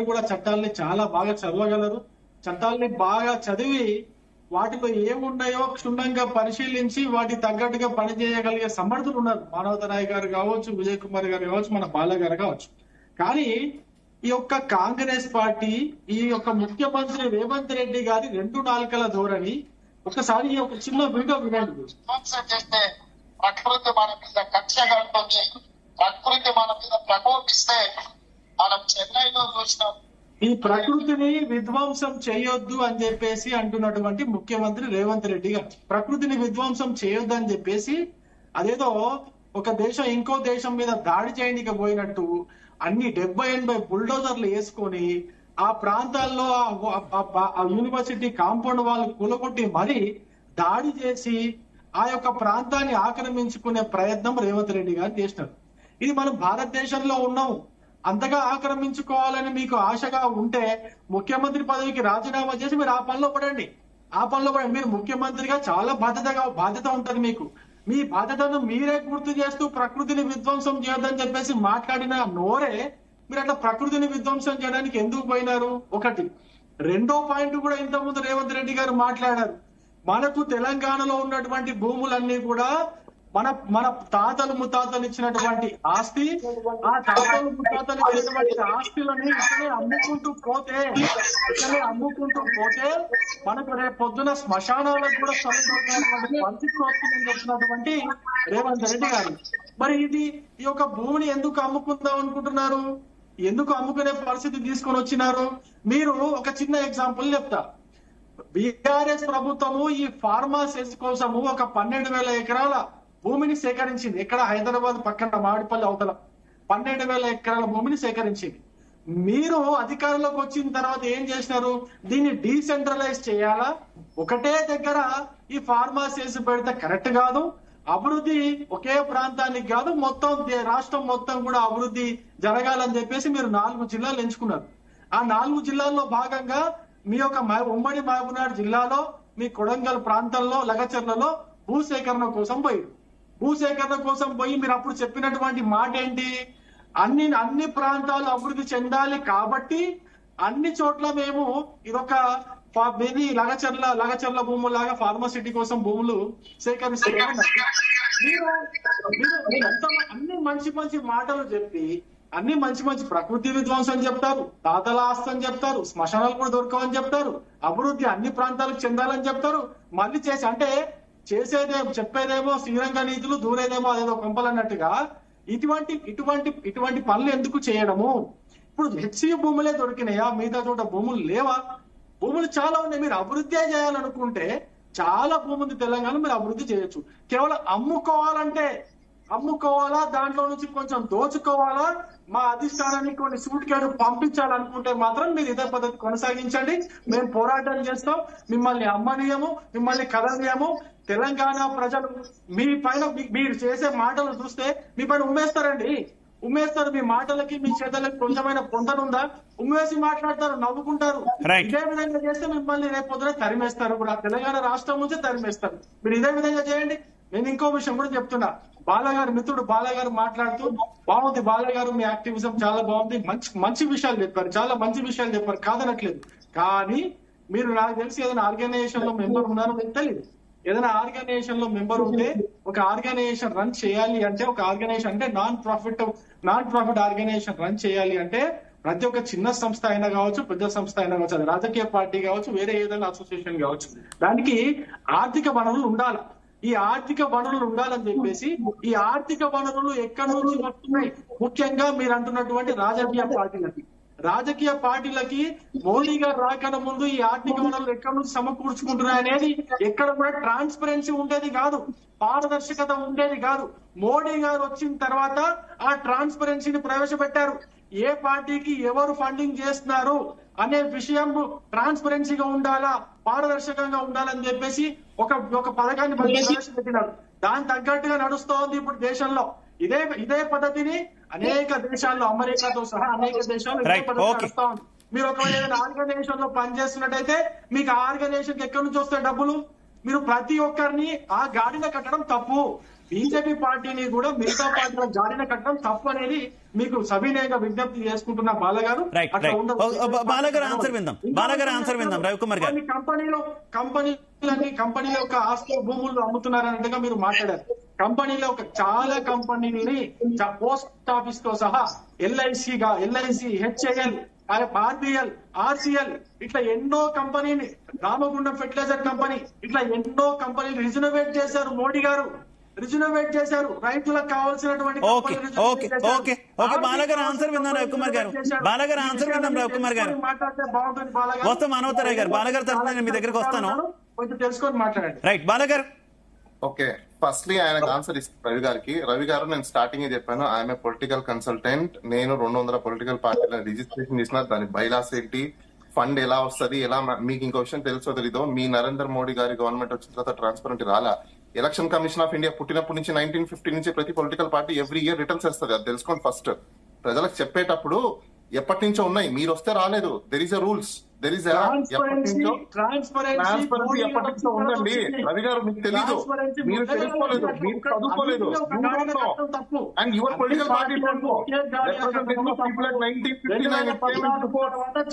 కూడా చట్టాలని చాలా బాగా చదవగలరు. చట్టాలని బాగా చదివి వాటిలో ఏమున్నాయో క్షుణ్ణంగా పరిశీలించి వాటికి తగ్గట్టుగా పనిచేయగలిగే సమర్థులు ఉన్నారు. మానవతరాయ్ గారు కావచ్చు, విజయ్ కుమార్ గారు కావచ్చు, మన బాల గారు కావచ్చు. కానీ ఈ యొక్క కాంగ్రెస్ పార్టీ, ఈ యొక్క ముఖ్యమంత్రి రేవంత్ రెడ్డి గారి 2 నాలుకల ధోరణి ఒకసారి ఒక చిన్న వీడియో వినండి. ప్రకృతి మన మీద కక్ష కడుతుంది, ప్రకృతి మన మీద ప్రకోపిస్తే మనం చెన్నైలో చూసినాం. ఈ ప్రకృతిని విధ్వంసం చేయొద్దు అని చెప్పేసి అంటున్నటువంటి ముఖ్యమంత్రి రేవంత్ రెడ్డి గారు, ప్రకృతిని విధ్వంసం చేయొద్దు అని చెప్పేసి అదేదో ఒక దేశం ఇంకో దేశం మీద దాడి చేయడానికి పోయినట్టు అన్ని 70-80 బుల్డోజర్లు వేసుకొని ఆ ప్రాంతాల్లో ఆ యూనివర్సిటీ కాంపౌండ్ వాళ్ళు కూలగొట్టి మరీ దాడి చేసి ఆ యొక్క ప్రాంతాన్ని ఆక్రమించుకునే ప్రయత్నం రేవంత్ రెడ్డి గారు చేసినారు. ఇది మనం భారతదేశంలో ఉన్నాము. అంతగా ఆక్రమించుకోవాలని మీకు ఆశగా ఉంటే ముఖ్యమంత్రి పదవికి రాజీనామా చేసి మీరు ఆ పనిలో పడండి. మీరు ముఖ్యమంత్రిగా చాలా బాధ్యత ఉంటది మీకు. మీ బాధ్యతను మీరే గుర్తు చేస్తూ ప్రకృతిని విధ్వంసం చేయొద్దని చెప్పేసి మాట్లాడిన నోరే మీరు అట్లా ప్రకృతిని విధ్వంసం చేయడానికి ఎందుకు పోయినారు? ఒకటి. రెండో పాయింట్ కూడా ఇంతకుముందు రేవంత్ రెడ్డి గారు మాట్లాడారు. మనకు తెలంగాణలో ఉన్నటువంటి భూములన్నీ కూడా మన తాతలు ముత్తాతలు ఇచ్చినటువంటి ఆస్తి, ఆ తాతలు ముత్తాతలు ఇచ్చినటువంటి ఆస్తులని ఇక్కడే అమ్ముకుంటూ పోతే మనకు రేపు పొద్దున శ్మశానాలకు కూడా స్థలం దొరికినటువంటి పరిస్థితి వస్తుందని చెప్పినటువంటి రేవంత్ రెడ్డి గారు. మరి ఈ యొక్క భూమిని ఎందుకు అమ్ముకుందాం అనుకుంటున్నారు? ఎందుకు అమ్ముకునే పరిస్థితి తీసుకొని వచ్చినారు? మీరు ఒక చిన్న ఎగ్జాంపుల్ చెప్తా. బీఆర్ఎస్ ప్రభుత్వము ఈ ఫార్మాసిస్ కోసము ఒక 12,000 ఎకరాల భూమిని సేకరించింది. ఇక్కడ హైదరాబాద్ పక్కన మామిడిపల్లి అవతల 12,000 ఎకరాల భూమిని సేకరించింది. మీరు అధికారంలోకి వచ్చిన తర్వాత ఏం చేసినారు? దీన్ని డీసెంట్రలైజ్ చేయాలా? ఒకటే దగ్గర ఈ ఫార్మాసిస్ పెడితే కరెక్ట్ కాదు. అభివృద్ధి ఒకే ప్రాంతానికి కాదు, మొత్తం రాష్ట్రం మొత్తం కూడా అభివృద్ధి జరగాలని చెప్పేసి మీరు 4 జిల్లాలు ఎంచుకున్నారు. ఆ 4 జిల్లాల్లో భాగంగా మీ యొక్క ఉమ్మడి మహబూబ్నగర్ జిల్లాలో మీ కొడంగల్ ప్రాంతంలో లగచర్లలో భూసేకరణ కోసం పోయి మీరు అప్పుడు చెప్పినటువంటి మాట ఏంటి? అన్ని ప్రాంతాలు అభివృద్ధి చెందాలి కాబట్టి అన్ని చోట్ల మేము ఇదొక లగచర్ల భూములాగా ఫార్మాసిటీ కోసం భూములు సేకరిస్తున్నాం. మీరు అన్ని మంచి మాటలు చెప్పి అన్ని మంచి ప్రకృతి విధ్వంసం చెప్తారు, తాతల ఆస్తి అని చెప్తారు, శ్మశానాలు కూడా దొరకవని చెప్తారు, అభివృద్ధి అన్ని ప్రాంతాలకు చెందాలని చెప్తారు. మళ్ళీ చెప్పేదేమో శ్రీరంగ నీతులు, దూరేదేమో అదేదో కొంపలన్నట్టుగా ఇటువంటి పనులు ఎందుకు చేయడము? ఇప్పుడు హెచ్సి భూములే దొరికినాయా? మిగతా చోట భూములు లేవా? భూములు చాలా ఉన్నాయి. మీరు అభివృద్ధి చేయాలనుకుంటే చాలా భూమి ఉంది తెలంగాణ, మీరు అభివృద్ధి చేయొచ్చు. కేవలం అమ్ముకోవాలా, దాంట్లో నుంచి కొంచెం దోచుకోవాలా, మా అధిష్టానానికి కొన్ని సూట్ కేడు పంపించాలనుకుంటే మాత్రం మీరు ఇదే పద్ధతి కొనసాగించండి. మేము పోరాటం చేస్తాం. మిమ్మల్ని అమ్మనీయము, మిమ్మల్ని కదలనీయము. తెలంగాణ ప్రజలు మీ పైన మీరు చేసే మాటలు చూస్తే మీ పైన ఉమ్మేస్తారు. మీ మాటలకి మీ చేతలకి కొంచెమైన పొందనుందా? ఉమ్మేసి మాట్లాడతారు, నవ్వుకుంటారు. ఇదే విధంగా చేస్తే మిమ్మల్ని రేపు పొద్దున తరిమేస్తారు కూడా, తెలంగాణ రాష్ట్రం నుంచి తరిమేస్తారు. మీరు ఇదే విధంగా చేయండి. నేను ఇంకో విషయం కూడా చెప్తున్నా. బాలగారు మిత్రుడు బాలగారు మాట్లాడుతూ బాగుంది, బాలగారు మీ యాక్టివిజం చాలా బాగుంది, మంచి విషయాలు చెప్పారు, చాలా మంచి విషయాలు చెప్పారు, కాదనట్లేదు. కానీ మీరు నాకు తెలిసి ఏదైనా ఆర్గనైజేషన్ లో మెంబర్ ఉన్నారో మీకు తెలియదు. ఏదైనా ఆర్గనైజేషన్ లో మెంబర్ ఉంటే ఒక ఆర్గనైజేషన్ రన్ చేయాలి అంటే, ఒక ఆర్గనైజేషన్ అంటే నాన్ ప్రాఫిట్ ఆర్గనైజేషన్ రన్ చేయాలి అంటే ప్రతి ఒక్క చిన్న సంస్థ అయినా కావచ్చు, పెద్ద సంస్థ అయినా కావచ్చు, అది రాజకీయ పార్టీ కావచ్చు, వేరే ఏదైనా అసోసియేషన్ కావచ్చు, దానికి ఆర్థిక వనరులు ఉండాలి. ఈ ఆర్థిక వనరులు ఉండాలని చెప్పేసి ఈ ఆర్థిక వనరులు ఎక్కడి నుంచి వస్తున్నాయి? ముఖ్యంగా మీరు అంటున్నటువంటి రాజకీయ పార్టీలకి మోడీ గారు రాకన ముందు ఈ ఆర్థిక వనరులు ఎక్కడి నుంచి సమకూర్చుకుంటున్నాయి అనేది ఎక్కడ కూడా ట్రాన్స్పరెన్సీ ఉండేది కాదు, పారదర్శకత ఉండేది కాదు. మోడీ గారు వచ్చిన తర్వాత ఆ ట్రాన్స్పరెన్సీని ప్రవేశపెట్టారు. ఏ పార్టీకి ఎవరు ఫండింగ్ చేస్తున్నారు అనే విషయం ట్రాన్స్పరెన్సీగా ఉండాలా, పారదర్శకంగా ఉండాలని చెప్పేసి ఒక పథకాన్ని ప్రవేశపెట్టినారు. దాని తగ్గట్టుగా నడుస్తోంది ఇప్పుడు దేశంలో. ఇదే పద్ధతిని అనేక దేశాల్లో, అమెరికాతో సహా అనేక దేశాల్లో ఇదే పద్ధతి నడుస్తా ఉంది. మీరు ఒకవేళ ఏదైనా ఆర్గనైజేషన్ లో పనిచేస్తున్నట్టయితే మీకు ఆ ఆర్గనైజేషన్ ఎక్కడి నుంచి వస్తాయి డబ్బులు? మీరు ప్రతి ఒక్కరిని ఆ గాడిన కట్టడం తప్పు. బీజేపీ పార్టీని కూడా మిగతా పార్టీల జాడిన కట్టడం తప్పు అనేది మీకు సవినయంగా విజ్ఞప్తి చేసుకుంటున్న బాలగారు. బాలగారు ఆన్సర్ విందాం రవికుమార్ గారు. కంపెనీలో ఒక ఆస్తులు భూములు అమ్ముతున్నారన్నట్టుగా మీరు మాట్లాడారు. కంపెనీలో చాలా కంపెనీని పోస్ట్ ఆఫీస్ తో సహా ఎల్ఐసి, హెచ్ఏఎల్, ఆర్బిఎల్, ఆర్సిఎల్ ఇట్లా ఎన్నో కంపెనీని, రామగుండం ఫెర్టిలైజర్ కంపెనీ ఇట్లా ఎన్నో కంపెనీలు రిజనోవేట్ చేశారు. మోడీ గారు రిజనోవేట్ చేశారు. రైతులకు కావాల్సినటువంటి బాలగారు ఆన్సర్ విందాం రవికుమార్ గారు. బాలగారు ఆన్సర్ విందాం రవికుమార్ గారు. మాట్లాడితే బాగుంటుంది బాలగారు. వస్తాం మానవతరాయ్ గారు. బాలగారు తరఫున నేను మీ దగ్గరకు వస్తాను. కొంచెం తెలుసుకొని మాట్లాడండి. రైట్ బాలగారు. ఓకే, ఫస్ట్లీ ఆయనకు ఆన్సర్ ఇస్తాను రవి గారికి. రవి గారు, నేను స్టార్టింగ్ చెప్పాను, ఐఎమ్ ఏ పొలిటికల్ కన్సల్టెంట్. నేను 200 పొలిటికల్ పార్టీలను రిజిస్ట్రేషన్ చేసిన, దాని బైలాస్ ఏంటి, ఫండ్ ఎలా వస్తుంది, ఎలా మీకు ఇంకో విషయం తెలుసో తెలీదో, మీ నరేంద్ర మోడీ గారి గవర్నమెంట్ వచ్చిన తర్వాత ట్రాన్స్పరెంట్ రాలా. ఎలక్షన్ కమిషన్ ఆఫ్ ఇండియా పుట్టినప్పటి నుంచి 1950 నుంచి ప్రతి political party every year returns వేస్తుంది. అది తెలుసుకోండి ఫస్ట్. ప్రజలకు చెప్పేటప్పుడు ఎప్పటి నుంచో ఉన్నాయి, మీరు వస్తే రాలేదు. There is a rules, there is transparency ఎప్పటి నుంచో ఉందండి. రవి గారు, మీకు తెలీదు, మీరు తెలుసుకోలేదు, మీరు చదువుకోలేదు. అండ్ యువర్ పొలిటికల్ పార్టీ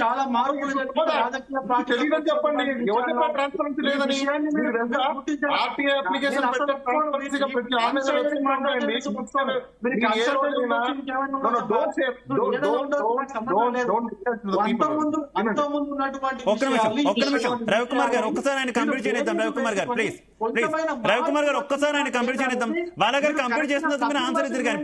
చాలా మార్పులు తెలియదని చెప్పండి. ఎవరి ట్రాన్స్పరెన్సీ లేదని ఆర్టీఐ అప్లికేషన్ ట్రాన్స్పరెన్సీగా ప్రతి ఒక్క నిమిషం రవికుమార్ గారు, ఒక్కసారి ఆయన కంప్లీట్ చేయనిద్దాం. రవికుమార్ గారు ప్లీజ్ రవికుమార్ గారు ఒక్కసారి ఆయన కంప్లీట్ చేయనిద్దాం. బాలగారు కంప్లీట్ చేసిన మీరు ఆన్సర్ ఇద్దరు